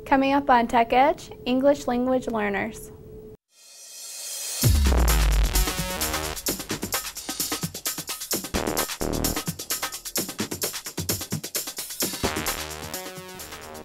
Coming up on Tech Edge, English language learners.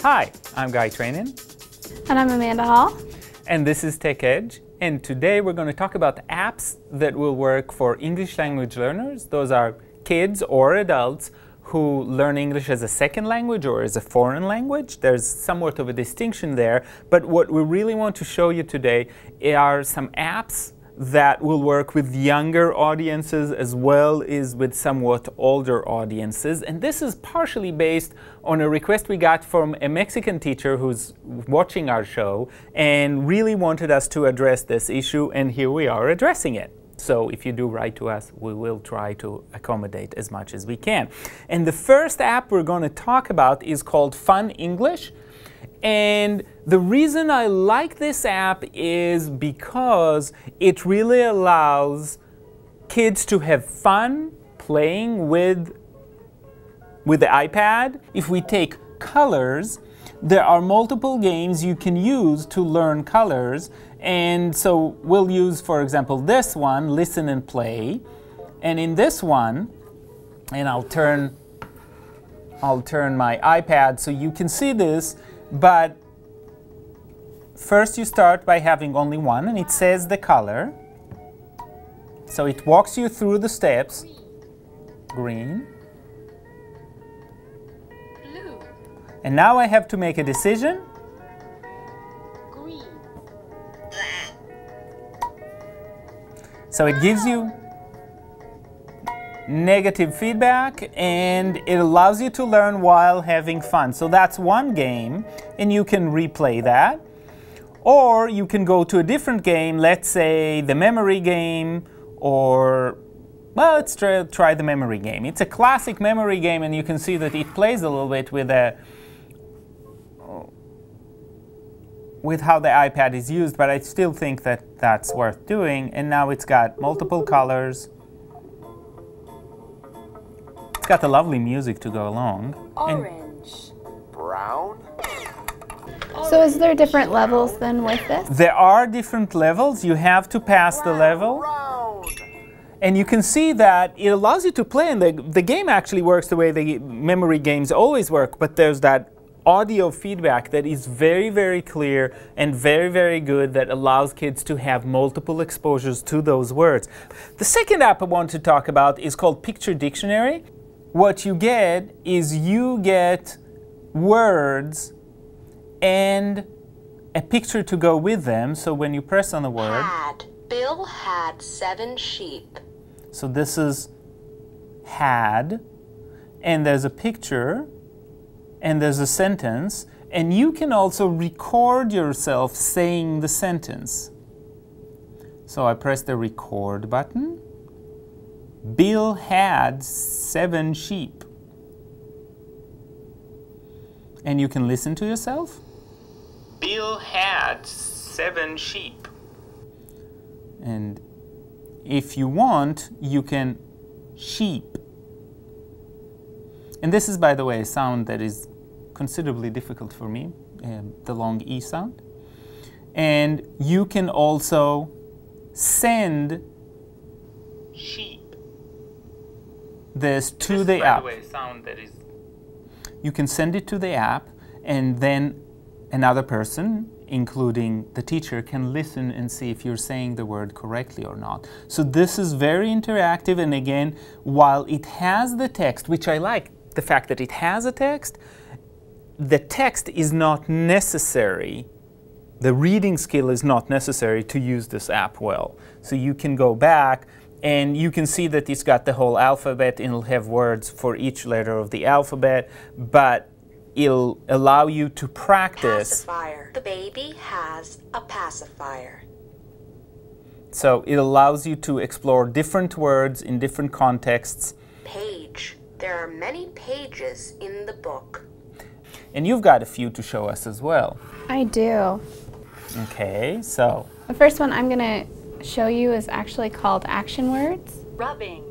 Hi, I'm Guy Trainin. And I'm Amanda Hall. And this is Tech Edge. And today we're going to talk about apps that will work for English language learners. Those are kids or adults who learn English as a second language or as a foreign language. There's somewhat of a distinction there. But what we really want to show you today are some apps that will work with younger audiences as well as with somewhat older audiences. And this is partially based on a request we got from a Mexican teacher who's watching our show and really wanted us to address this issue, and here we are addressing it. So if you do write to us, we will try to accommodate as much as we can. And the first app we're going to talk about is called Fun English. And the reason I like this app is because it really allows kids to have fun playing with the iPad. If we take colors, there are multiple games you can use to learn colors. And so we'll use, for example, this one, Listen and Play. And in this one, and I'll turn my iPad so you can see this. But first you start by having only one, and it says the color. So it walks you through the steps. Green. Blue. And now I have to make a decision. Green. So it gives you negative feedback, and it allows you to learn while having fun. So that's one game, and you can replay that. Or you can go to a different game, let's say the memory game, or, well, let's try the memory game. It's a classic memory game, and you can see that it plays a little bit with how the iPad is used, but I still think that that's worth doing. And now it's got multiple colors. It's got the lovely music to go along. Orange. Brown. So is there different levels than with this? There are different levels. You have to pass the level. Round. And you can see that it allows you to play, and the game actually works the way the memory games always work, but there's that audio feedback that is very, very clear and very, very good that allows kids to have multiple exposures to those words. The second app I want to talk about is called Picture Dictionary. What you get is you get words and a picture to go with them. So when you press on the word, Bill had 7 sheep. so this is had, and there's a picture, and there's a sentence, and you can also record yourself saying the sentence. So I press the record button. Bill had 7 sheep. And you can listen to yourself. Bill had 7 sheep. And if you want, you can sheep. And this is, by the way, a sound that is considerably difficult for me, the long E sound. And you can also send sheep this to the app. By the way, a sound that is. You can send it to the app, and then another person, including the teacher, can listen and see if you're saying the word correctly or not. So this is very interactive, and again, while it has the text, which I like, the fact that it has a text, the text is not necessary. The reading skill is not necessary to use this app well. So you can go back, and you can see that it's got the whole alphabet, and it'll have words for each letter of the alphabet, but it'll allow you to practice. Pacifier. The baby has a pacifier. So it allows you to explore different words in different contexts. Page. There are many pages in the book. And you've got a few to show us as well. I do. Okay, so. The first one I'm going to show you is actually called Action Words. Rubbing.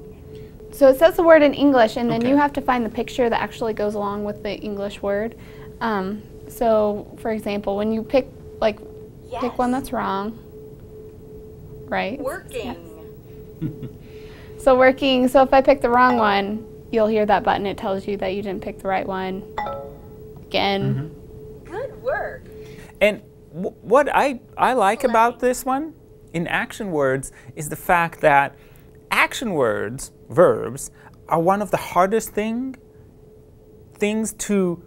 So it says the word in English, and then Okay. you have to find the picture that actually goes along with the English word. So, for example, when you pick, like, Yes. pick one that's wrong, right? Working. So working, so if I pick the wrong one, you'll hear that button. It tells you that you didn't pick the right one. Again. Good work. And what I like about this one in action words is the fact that action words, verbs, are one of the hardest things to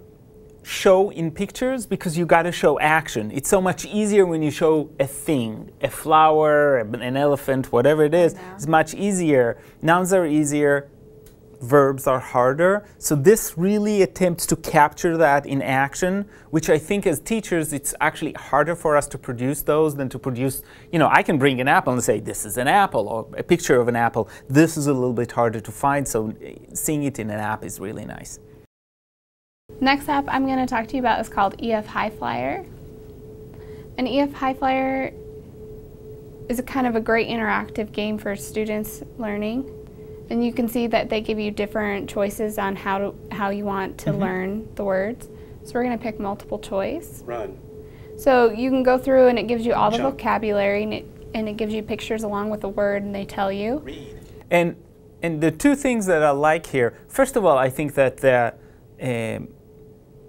show in pictures because you got to show action. It's so much easier when you show a thing, a flower, an elephant, whatever it is. It's much easier. Nouns are easier. Verbs are harder. So this really attempts to capture that in action, which I think as teachers, it's actually harder for us to produce those than to produce, I can bring an apple and say, this is an apple, or a picture of an apple. This is a little bit harder to find, so seeing it in an app is really nice. Next app I'm going to talk to you about is called EF High Flyer. And EF High Flyer is a kind of a great interactive game for students learning. And you can see that they give you different choices on how you want to learn the words. So we're going to pick multiple choice. Run. So you can go through and it gives you all the vocabulary and it gives you pictures along with the word and they tell you. Read. And the two things that I like here, first of all, I think that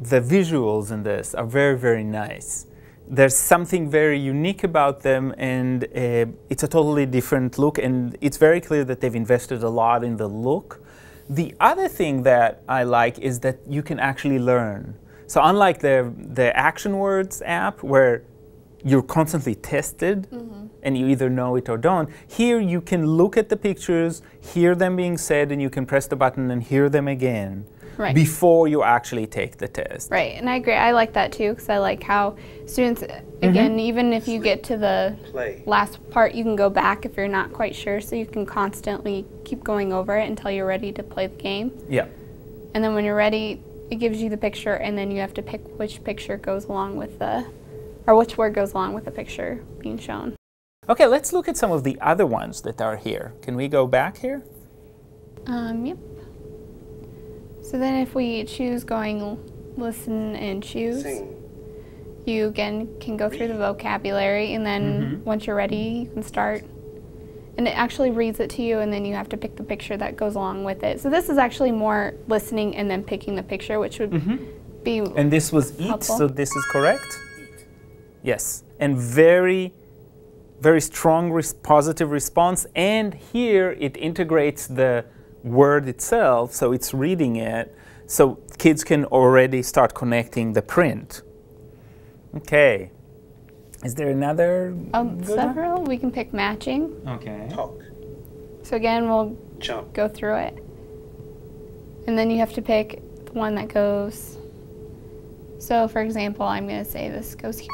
the visuals in this are very, very nice. There's something very unique about them, and it's a totally different look, and it's very clear that they've invested a lot in the look. The other thing that I like is that you can actually learn. So unlike the Action Words app, where you're constantly tested, and you either know it or don't, here you can look at the pictures, hear them being said, and you can press the button and hear them again. Right. Before you actually take the test. Right, and I agree. I like that too because I like how students, again, even if you get to the last part, you can go back if you're not quite sure, so you can constantly keep going over it until you're ready to play the game. Yeah. And then when you're ready, it gives you the picture, and then you have to pick which picture goes along with or which word goes along with the picture being shown. Okay, let's look at some of the other ones that are here. Can we go back here? Yep. So then if we choose going listen and choose, Sing. you again can go through the vocabulary, and then once you're ready, you can start. And it actually reads it to you, and then you have to pick the picture that goes along with it. So this is actually more listening and then picking the picture, which would be And this was eat, helpful. so this is correct? Yes, and very, very strong positive response, and here it integrates the word itself, so it's reading it, so kids can already start connecting the print. Okay. Is there another good one? several. We can pick matching. Okay. Talk. So again, we'll Jump. go through it. And then you have to pick the one that goes. So for example, I'm going to say this goes here.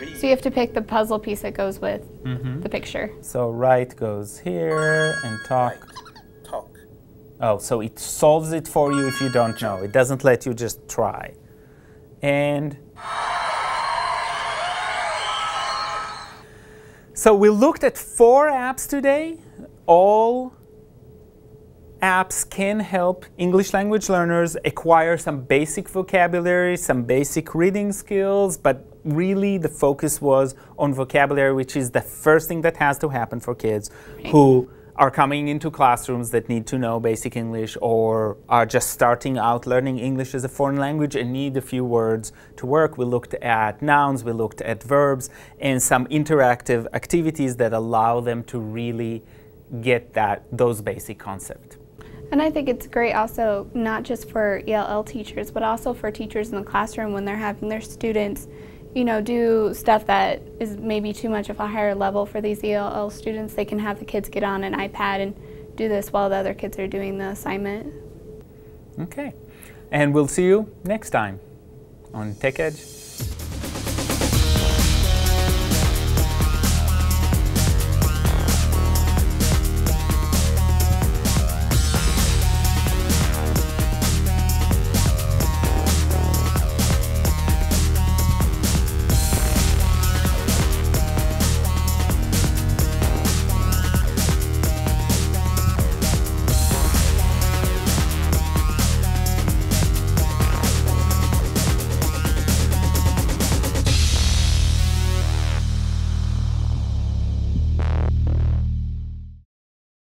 Read. So you have to pick the puzzle piece that goes with the picture. So right goes here, and talk. Right. Talk. Oh, so it solves it for you if you don't know. It doesn't let you just try. And so we looked at 4 apps today. All apps can help English language learners acquire some basic vocabulary, some basic reading skills, but really the focus was on vocabulary, which is the first thing that has to happen for kids who are coming into classrooms that need to know basic English or are just starting out learning English as a foreign language and need a few words to work. We looked at nouns, we looked at verbs, and some interactive activities that allow them to really get those basic concepts. And I think it's great also, not just for ELL teachers, but also for teachers in the classroom when they're having their students, do stuff that is maybe too much of a higher level for these ELL students. They can have the kids get on an iPad and do this while the other kids are doing the assignment. Okay, and we'll see you next time on TechEdge.